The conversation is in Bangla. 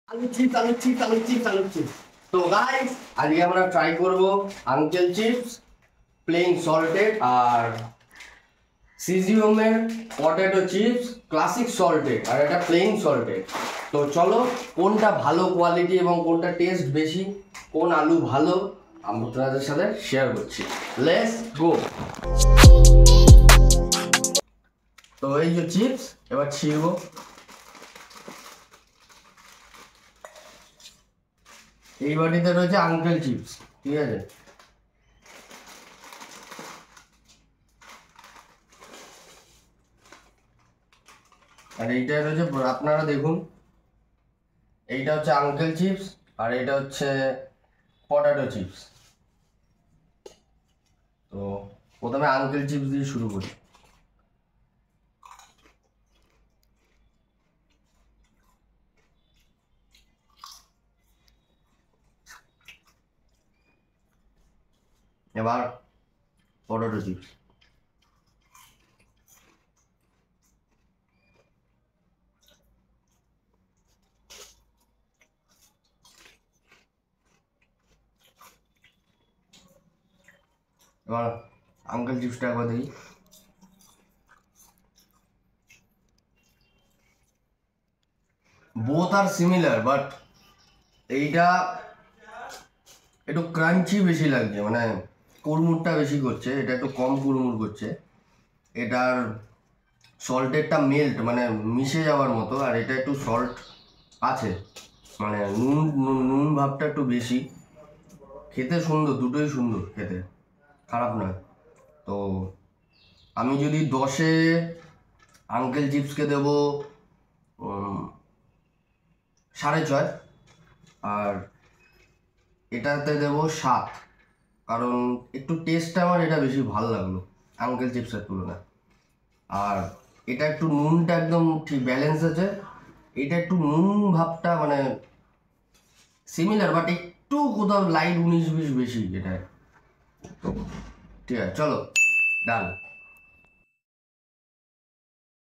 আলু চিপস আলু চিপস আলু চিপস আলু চিপস। তো গাইস আজকে আমরা ট্রাই করব আঙ্কেল চিপস প্লেন সল্টেড আর সিজিওমের পটেটো চিপস ক্লাসিক সল্টেড আর এটা প্লেন সল্টেড। তো চলো কোনটা ভালো কোয়ালিটি এবং কোনটা টেস্ট বেশি, কোন আলু ভালো আমরা আপনাদের সাথে শেয়ার করছি। Let's go. তো এই যে চিপস এবার ছিড়বো। এই বাটিতে রয়েছে আঙ্কেল চিপস, ঠিক আছে? আর এইটা রয়েছে, আপনারা দেখুন, এইটা হচ্ছে আঙ্কেল চিপস আর এটা হচ্ছে পটেটো চিপস। তো প্রথমে আঙ্কেল চিপস দিয়ে শুরু করি। এবার পটেটো চিপস। এবার আঙ্কেল চিপসটা একবার দেখি। বোথ আর সিমিলার, বাট এইটা একটু ক্রাঞ্চি বেশি লাগছে, মানে কুড়মুড়টা বেশি করছে, এটা একটু কম কুড়মুড় করছে। এটার সল্টেরটা মেল্ট মানে মিশে যাওয়ার মতো, আর এটা একটু সল্ট আছে, মানে নুন নুন ভাবটা একটু বেশি। খেতে সুন্দর, দুটোই সুন্দর খেতে, খারাপ নয়। তো আমি যদি 10-এ আঙ্কেল চিপসকে দেবো 6.5, আর এটাতে দেবো 7, কারণ একটু টেস্টটা আমার এটা বেশি ভালো লাগলো আঙ্কেল চিপসের তুলনায়। আর এটা একটু নুনটা একদম ঠিক ব্যালেন্স আছে, এটা একটু নুন ভাবটা মানে সিমিলার, বাট একটু কোথাও লাইট 19-20 বেশি এটা। ঠিক আছে, চলো ডান।